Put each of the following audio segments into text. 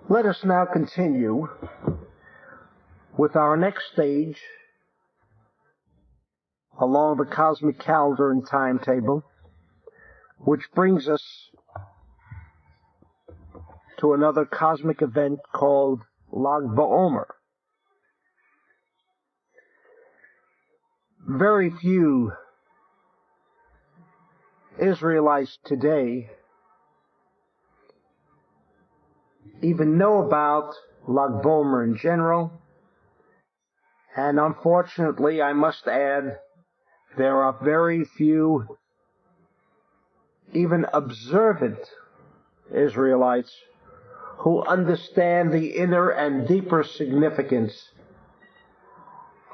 Let us now continue with our next stage along the cosmic calendar and timetable, which brings us to another cosmic event called Lag BaOmer. Very few Israelites today even know about Lag BaOmer in general, and unfortunately, I must add, there are very few even observant Israelites who understand the inner and deeper significance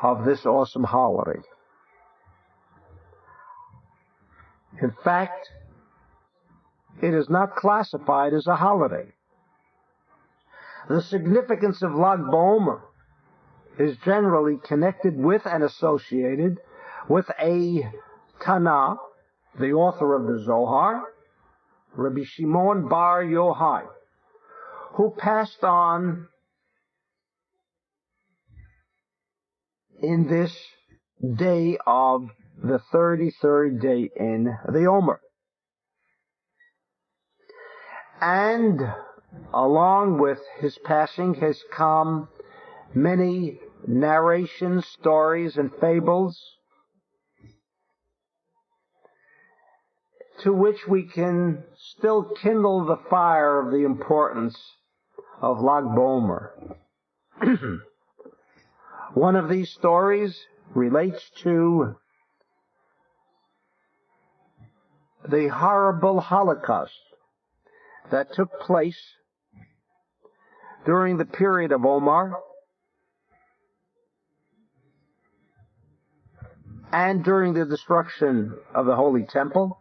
of this awesome holiday. In fact, it is not classified as a holiday. The significance of Lag BaOmer is generally connected with and associated with a Tana, the author of the Zohar, Rabbi Shimon Bar Yochai, who passed on in this day of the 33rd day in the Omer. And along with his passing has come many narrations, stories, and fables to which we can still kindle the fire of the importance of Lag BaOmer. One of these stories relates to the horrible Holocaust that took place during the period of Omar and during the destruction of the Holy Temple.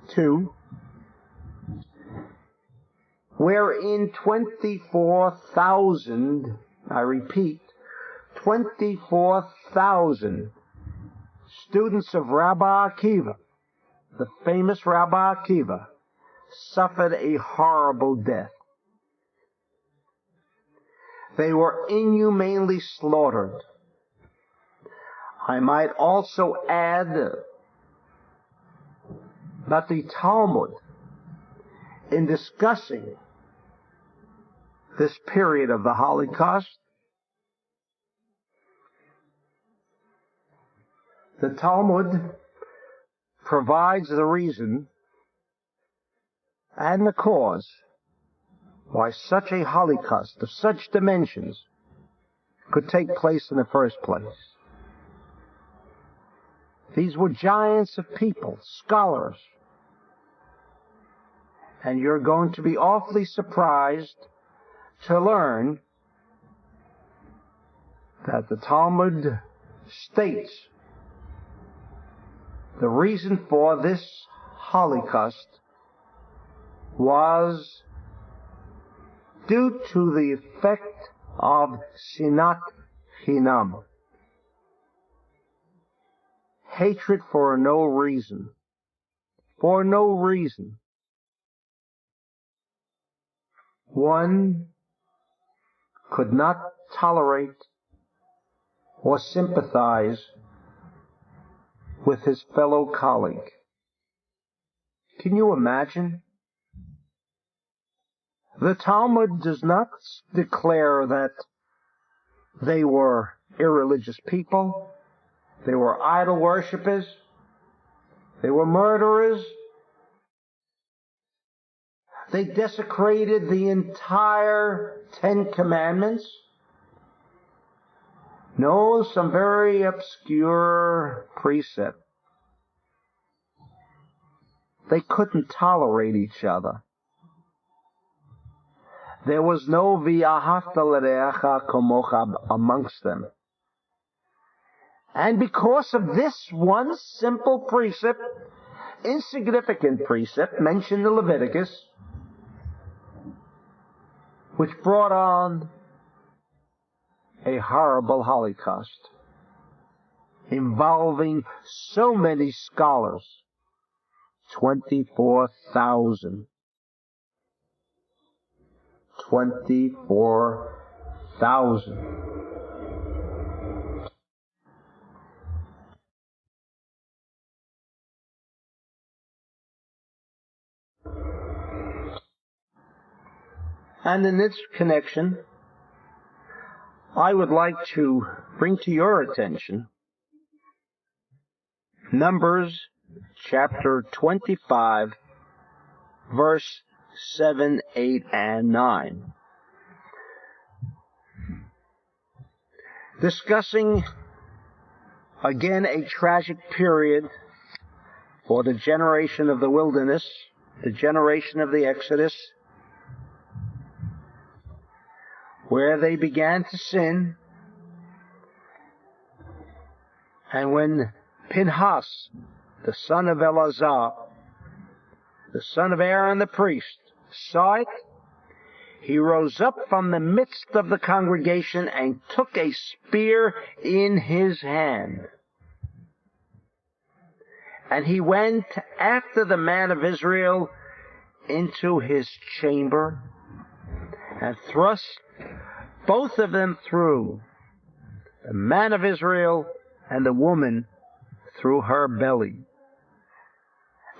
2, wherein 24,000, I repeat, 24,000 students of Rabbi Akiva, the famous Rabbi Akiva, suffered a horrible death. They were inhumanely slaughtered. I might also add that the Talmud, in discussing this period of the Holocaust, the Talmud provides the reason and the cause why such a Holocaust of such dimensions could take place in the first place. These were giants of people, scholars, and you're going to be awfully surprised to learn that the Talmud states the reason for this Holocaust was due to the effect of sinat chinam, hatred for no reason. For no reason. One could not tolerate or sympathize with his fellow colleague. Can you imagine? The Talmud does not declare that they were irreligious people, they were idol worshippers, they were murderers. They desecrated the entire 10 Commandments. No, some very obscure precept. They couldn't tolerate each other. There was no v'ahavta l'reacha kamocha amongst them. And because of this one simple precept, insignificant precept mentioned in Leviticus, which brought on a horrible Holocaust involving so many scholars, 24,000. 24,000. And in this connection, I would like to bring to your attention Numbers chapter 25, verse 7, 8, and 9. Discussing again a tragic period for the generation of the wilderness, the generation of the Exodus, where they began to sin, and when Pinhas, the son of Eleazar, the son of Aaron the priest, saw it, he rose up from the midst of the congregation and took a spear in his hand. And he went after the man of Israel into his chamber and thrust both of them through, the man of Israel and the woman through her belly.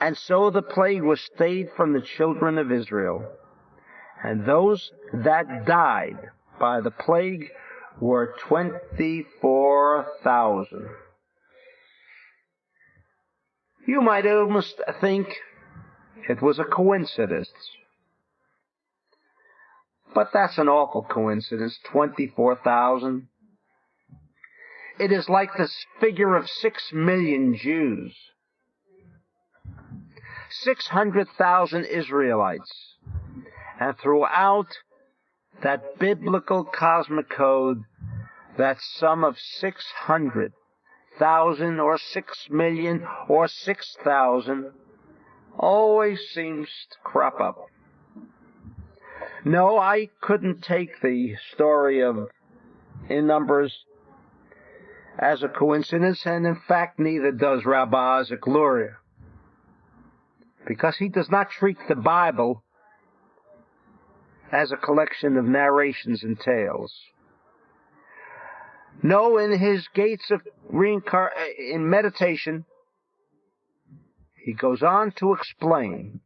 And so the plague was stayed from the children of Israel. And those that died by the plague were 24,000. You might almost think it was a coincidence. But that's an awful coincidence, 24,000. It is like this figure of 6 million Jews, 600,000 Israelites, and throughout that biblical cosmic code, that sum of 600,000 or 6 million or 6,000 always seems to crop up. No, I couldn't take the story in Numbers as a coincidence, and in fact neither does Rabbi Isaac Luria, because he does not treat the Bible as a collection of narrations and tales. No, in his Gates of in meditation, he goes on to explain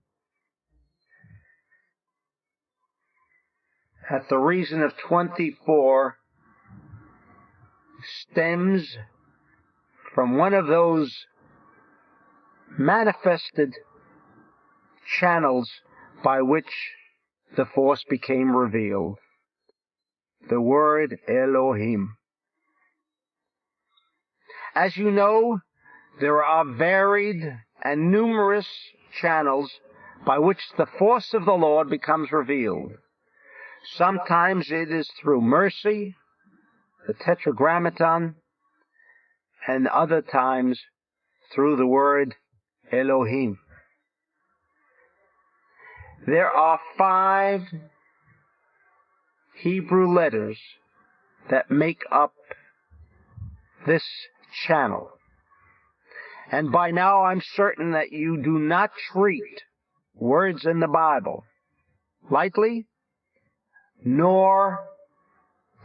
that the reason of 24 stems from one of those manifested channels by which the force became revealed. The word Elohim. As you know, there are varied and numerous channels by which the force of the Lord becomes revealed. Sometimes it is through mercy, the Tetragrammaton, and other times through the word Elohim. There are 5 Hebrew letters that make up this channel. And by now I'm certain that you do not treat words in the Bible lightly nor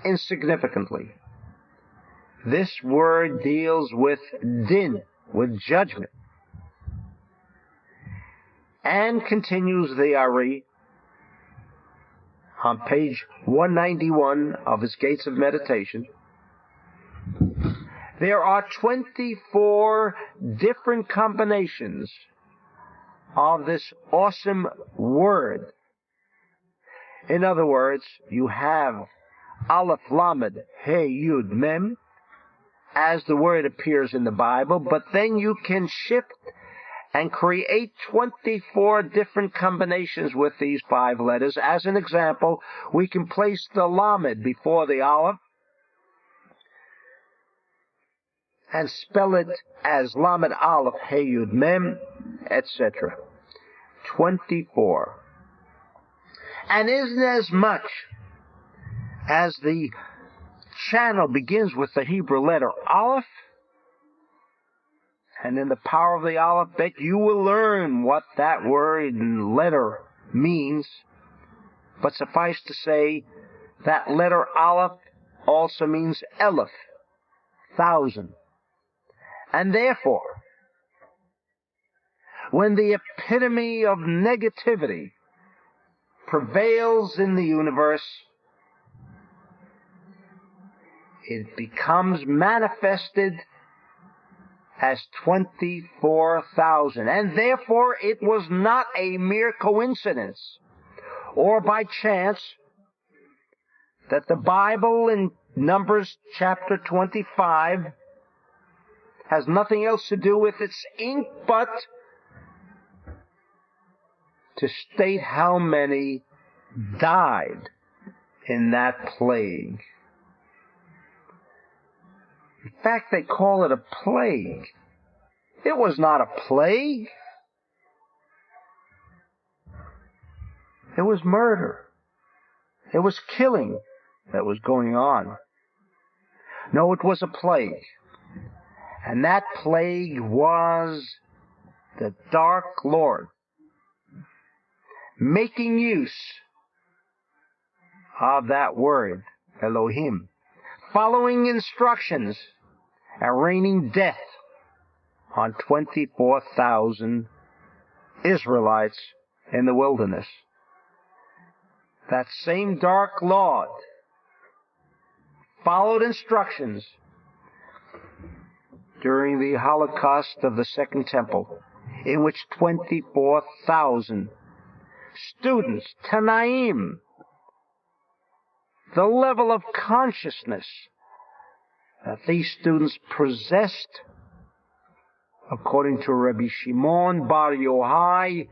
insignificantly. This word deals with din, with judgment. And continues the Ari on page 191 of his Gates of Meditation. There are 24 different combinations of this awesome word. In other words, you have Aleph, Lamed, He, Yud, Mem, as the word appears in the Bible, but then you can shift and create 24 different combinations with these 5 letters. As an example, we can place the Lamed before the Aleph and spell it as Lamed Aleph, He, Yud, Mem, etc. 24. And inasmuch as the channel begins with the Hebrew letter Aleph, and in the power of the alphabet, you will learn what that word and letter means. but suffice to say that letter Aleph also means Elef, 1,000. And therefore, when the epitome of negativity prevails in the universe, it becomes manifested as 24,000. And therefore, it was not a mere coincidence or by chance that the Bible in Numbers chapter 25 has nothing else to do with its ink but to state how many died in that plague. In fact, they call it a plague. It was not a plague. It was murder. It was killing that was going on. No, it was a plague. And that plague was the Dark Lord making use of that word, Elohim, following instructions and raining death on 24,000 Israelites in the wilderness. That same Dark Lord followed instructions during the Holocaust of the Second Temple, in which 24,000 students, Tanaim, the level of consciousness that these students possessed, according to Rabbi Shimon Bar Yochai,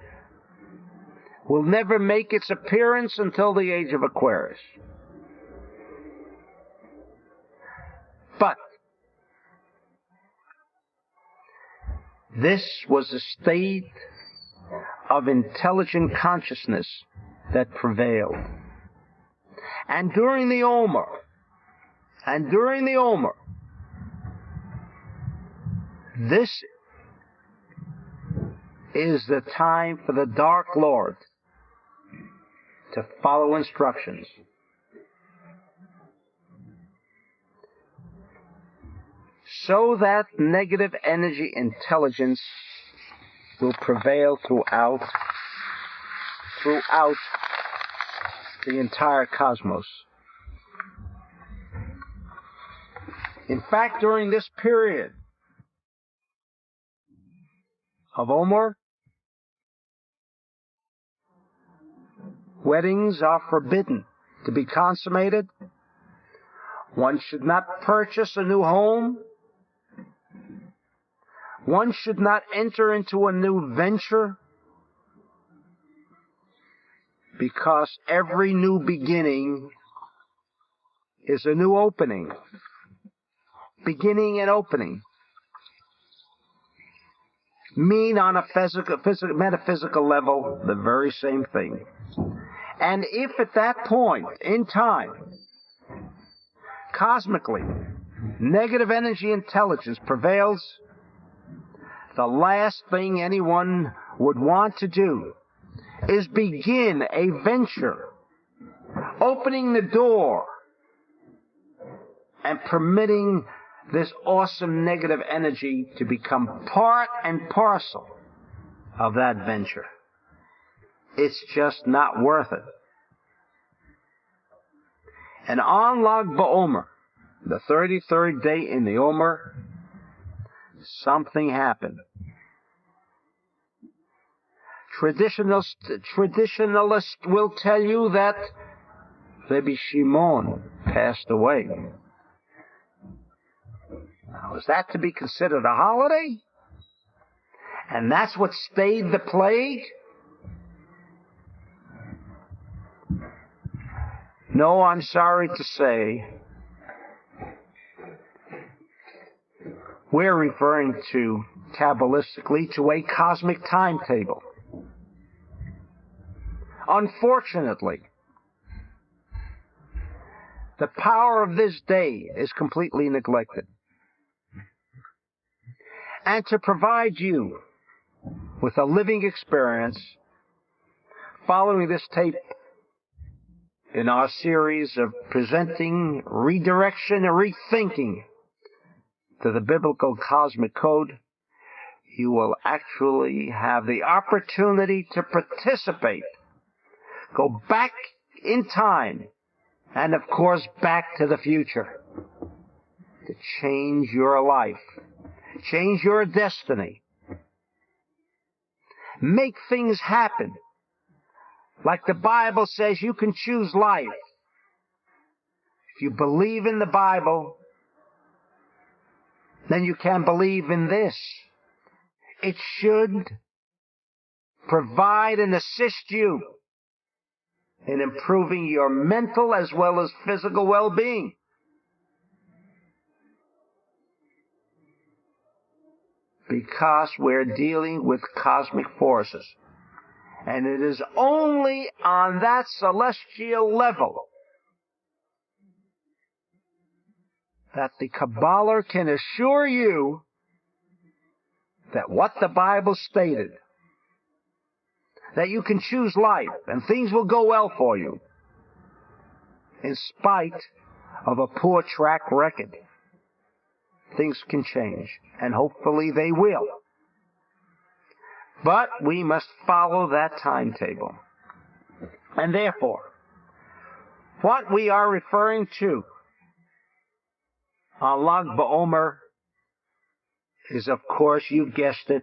will never make its appearance until the age of Aquarius. But this was a state of intelligent consciousness that prevailed. And during the Omer, this is the time for the Dark Lord to follow instructions. So that negative energy intelligence will prevail throughout the entire cosmos. In fact, during this period of Omer, weddings are forbidden to be consummated. One should not purchase a new home. One should not enter into a new venture, because every new beginning is a new opening. Beginning and opening mean on a metaphysical level the very same thing. And if at that point in time, cosmically, negative energy intelligence prevails, the last thing anyone would want to do is begin a venture, opening the door and permitting this awesome negative energy to become part and parcel of that venture. It's just not worth it. And on Lag BaOmer, the 33rd day in the Omer, something happened. Traditionalists will tell you that Rabbi Shimon passed away. Now, is that to be considered a holiday? And that's what stayed the plague? No, I'm sorry to say, we're referring to, Kabbalistically, to a cosmic timetable. Unfortunately, the power of this day is completely neglected. And to provide you with a living experience, following this tape in our series of presenting redirection and rethinking to the biblical cosmic code, you will actually have the opportunity to participate, go back in time, and of course back to the future, to change your life, change your destiny, make things happen. Like the Bible says, you can choose life. If you believe in the Bible, then you can believe in this. It should provide and assist you in improving your mental as well as physical well-being. Because we're dealing with cosmic forces. And it is only on that celestial level that the Kabbalah can assure you that what the Bible stated, that you can choose life and things will go well for you, in spite of a poor track record. Things can change, and hopefully they will. But we must follow that timetable. And therefore, what we are referring to on Lag BaOmer is, of course, you guessed it,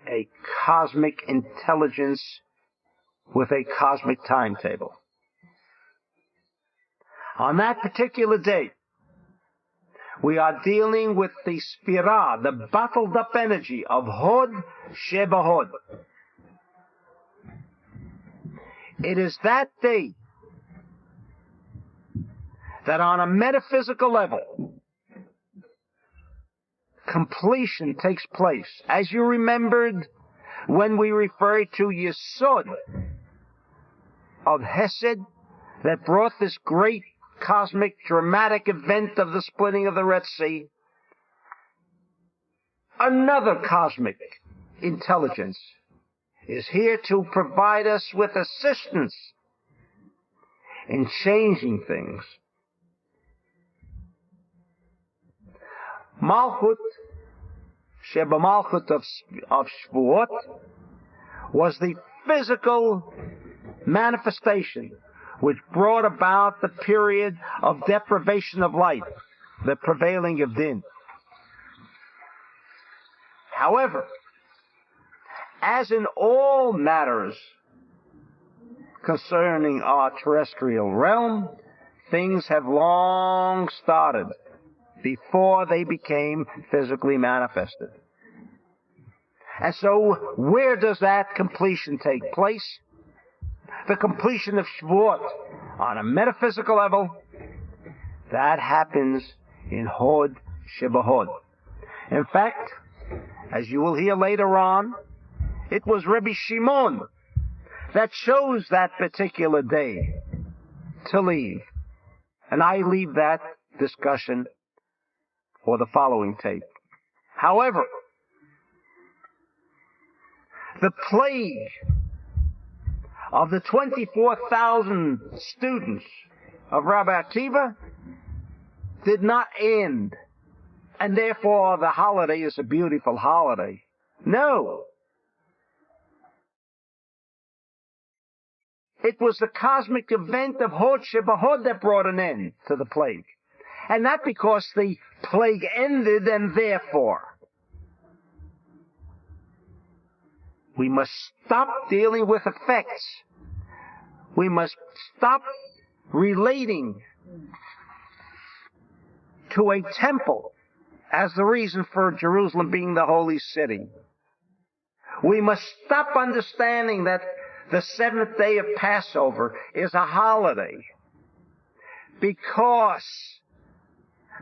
a cosmic intelligence with a cosmic timetable. On that particular day, we are dealing with the spirah, the bottled up energy of Hod Sheba Hod. It is that day that on a metaphysical level, completion takes place. As you remembered when we referred to Yesod of Hesed that brought this great cosmic dramatic event of the splitting of the Red Sea, another cosmic intelligence is here to provide us with assistance in changing things. Malchut, Sheba Malchut of SHAVUOT, was the physical manifestation which brought about the period of deprivation of light, the prevailing of din. However, as in all matters concerning our terrestrial realm, things have long started before they became physically manifested. And so, where does that completion take place? The completion of SHAVUOT on a metaphysical level, that happens in Hod Sheba Hod. In fact, as you will hear later on, it was Rabbi Shimon that chose that particular day to leave. And I leave that discussion for the following tape. However, the plague of the 24,000 students of Rabbi Akiva did not end, and therefore the holiday is a beautiful holiday. No. It was the cosmic event of Hod Sheba Hod that brought an end to the plague. And not because the plague ended and therefore we must stop dealing with effects. We must stop relating to a temple as the reason for Jerusalem being the holy city. We must stop understanding that the seventh day of Passover is a holiday because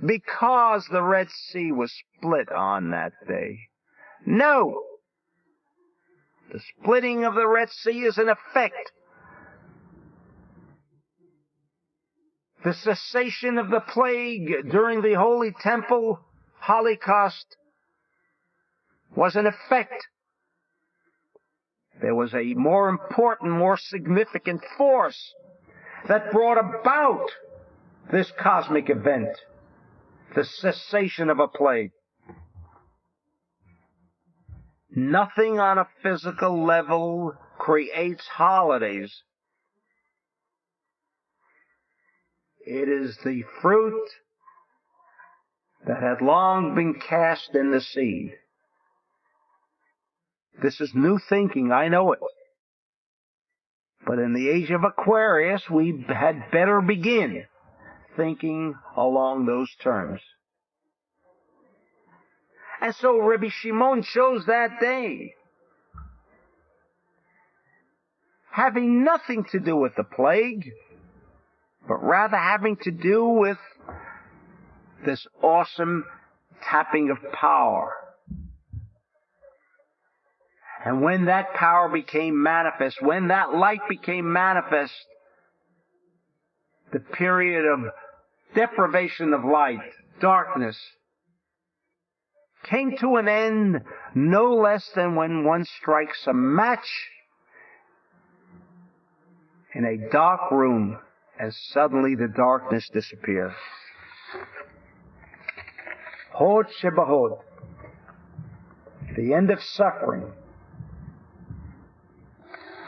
the Red Sea was split on that day. No! The splitting of the Red Sea is an effect. The cessation of the plague during the Holy Temple Holocaust was an effect. There was a more important, more significant force that brought about this cosmic event, the cessation of a plague. Nothing on a physical level creates holidays. It is the fruit that had long been cast in the seed. This is new thinking, I know it. But in the age of Aquarius, we had better begin thinking along those terms. And so Rabbi Shimon chose that day, having nothing to do with the plague, but rather having to do with this awesome tapping of power. And when that power became manifest, when that light became manifest, the period of deprivation of light, darkness, came to an end no less than when one strikes a match in a dark room and suddenly the darkness disappears. Hod Shebahod, the end of suffering,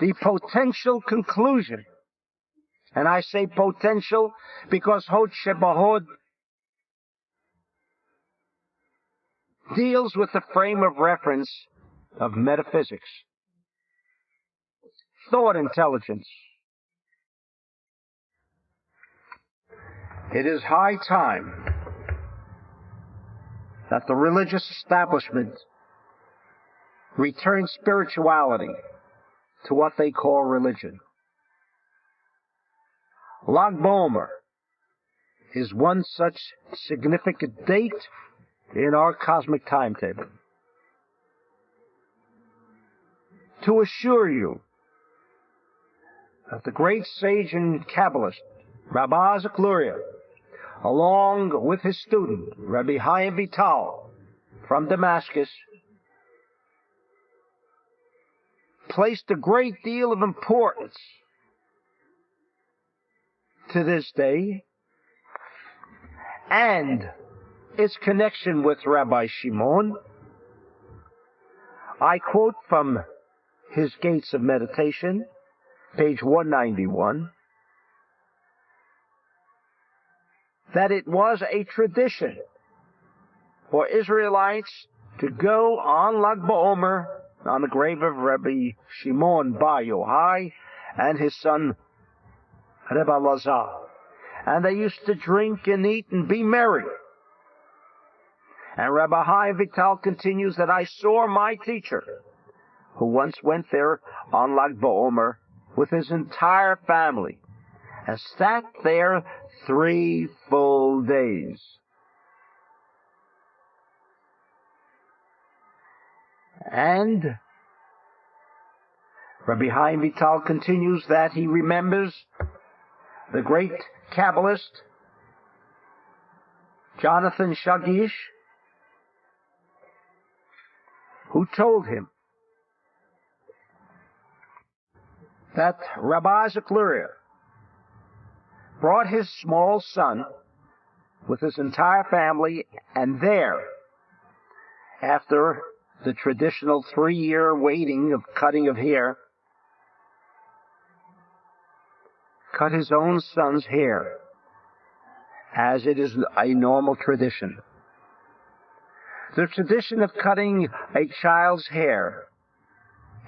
the potential conclusion. And I say potential because Hod Shebahod deals with the frame of reference of metaphysics, thought intelligence. It is high time that the religious establishment return spirituality to what they call religion. Lag BaOmer is one such significant date in our cosmic timetable. To assure you that the great sage and Kabbalist, Rabbi Isaac Luria, along with his student, Rabbi Chaim Vital, from Damascus, placed a great deal of importance to this day and its connection with Rabbi Shimon. I quote from his Gates of Meditation, page 191, that it was a tradition for Israelites to go on Lag BaOmer, on the grave of Rabbi Shimon Bar Yochai and his son Rebbe Lazar. And they used to drink and eat and be merry. And Rabbi Chaim Vital continues that I saw my teacher, who once went there on Lag BaOmer with his entire family, and sat there 3 full days. And Rabbi Chaim Vital continues that he remembers the great Kabbalist Jonathan Shagish, who told him that Rabbi Isaac Luria brought his small son with his entire family, and there, after the traditional 3-year waiting of cutting of hair, cut his own son's hair, as it is a normal tradition. The tradition of cutting a child's hair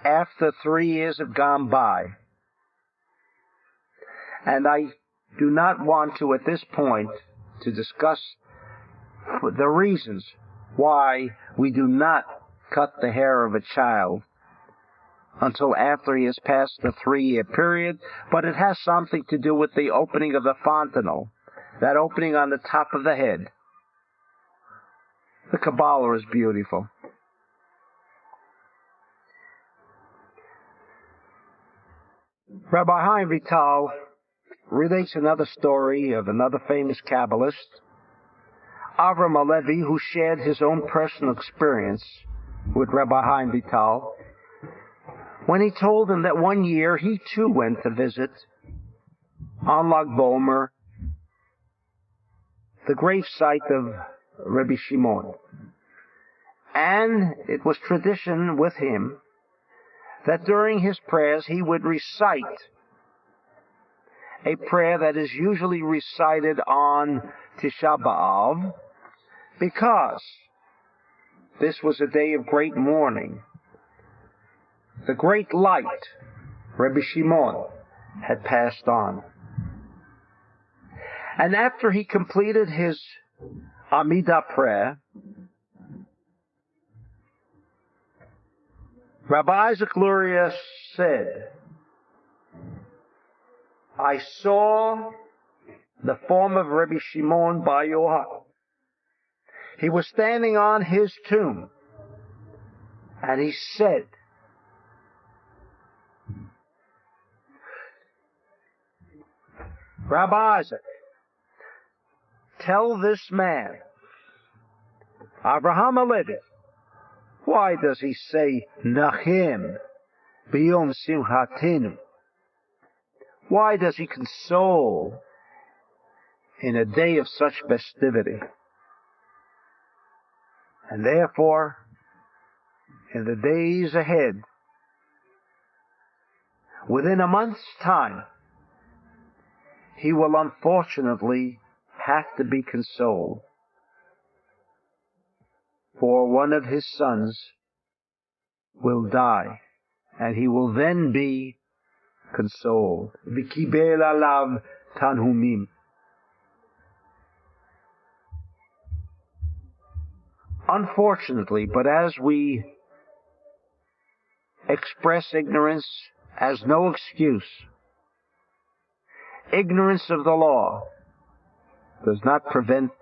after 3 years have gone by. And I do not want to, at this point, to discuss the reasons why we do not cut the hair of a child until after he has passed the 3-year period, but it has something to do with the opening of the fontanelle, that opening on the top of the head. The Kabbalah is beautiful. Rabbi Chaim Vital relates another story of another famous Kabbalist, Avram Alevi, who shared his own personal experience with Rabbi Chaim Vital when he told him that one year he too went to visit on Lag BaOmer the gravesite of Rabbi Shimon. And it was tradition with him that during his prayers he would recite a prayer that is usually recited on Tisha B'Av, because this was a day of great mourning. The great light, Rabbi Shimon, had passed on. And after he completed his Amidah prayer, Rabbi Isaac Luria said, I saw the form of Rabbi Shimon Bar Yochai. He was standing on his tomb, and he said, Rabbi Isaac, tell this man, Avraham Alevi, why does he say Nachem b'yom simchatenu? Why does he console in a day of such festivity? And therefore, in the days ahead, within a month's time, he will unfortunately have to be consoled, for one of his sons will die, and he will then be consoled. V'kibel alav tanhumim. Unfortunately, but as we express ignorance as no excuse, ignorance of the law does not prevent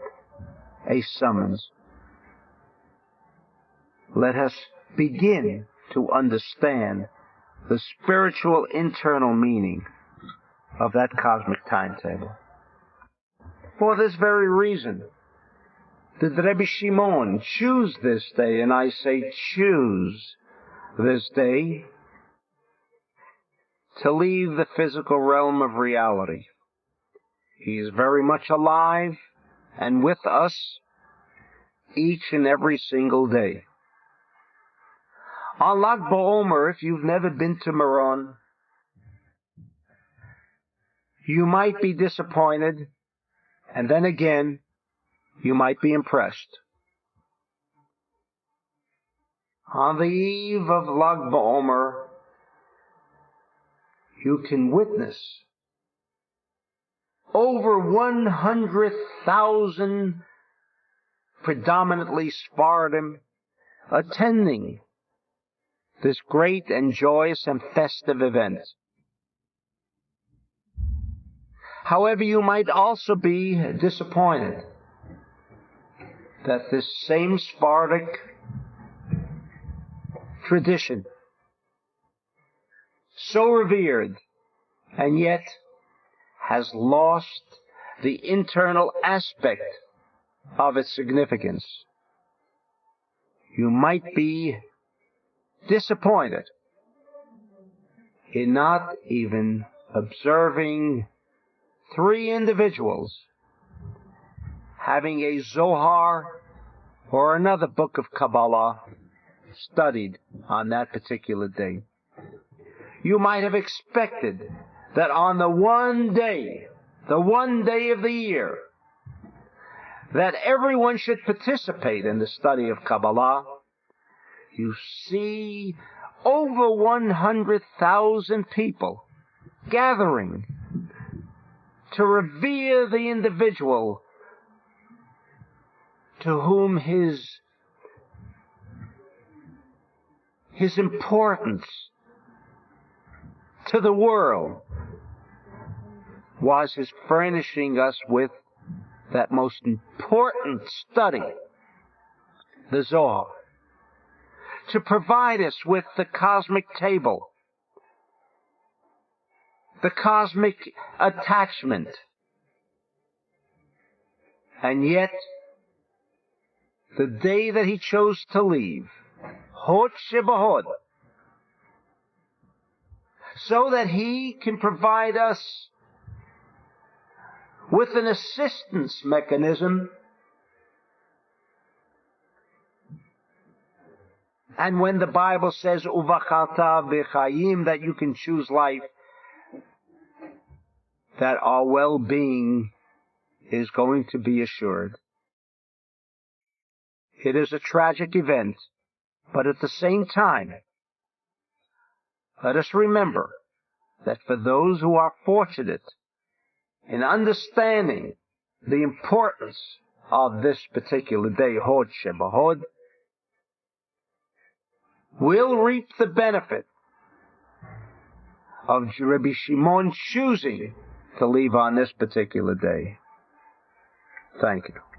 a summons. Let us begin to understand the spiritual internal meaning of that cosmic timetable. For this very reason did Rabbi Shimon choose this day, and I say choose this day, to leave the physical realm of reality. He is very much alive and with us each and every single day. On Lag BaOmer, if you've never been to Meron, you might be disappointed, and then again, you might be impressed. On the eve of Lag BaOmer, you can witness over 100,000 predominantly Sephardim attending this great and joyous and festive event. However, you might also be disappointed that this same Sephardic tradition, so revered, and yet has lost the internal aspect of its significance. You might be disappointed in not even observing 3 individuals having a Zohar or another book of Kabbalah studied on that particular day. You might have expected that on the one day of the year, that everyone should participate in the study of Kabbalah. You see over 100,000 people gathering to revere the individual to whom his importance to the world was his furnishing us with that most important study, the Zohar, to provide us with the cosmic table, the cosmic attachment. And yet, the day that he chose to leave, Hod Shebahod, so that He can provide us with an assistance mechanism. And when the Bible says, Uvacharta v'chayim, that you can choose life, that our well-being is going to be assured. It is a tragic event, but at the same time, let us remember that for those who are fortunate in understanding the importance of this particular day, Hod Shebahod, will reap the benefit of Rabbi Shimon choosing to leave on this particular day. Thank you.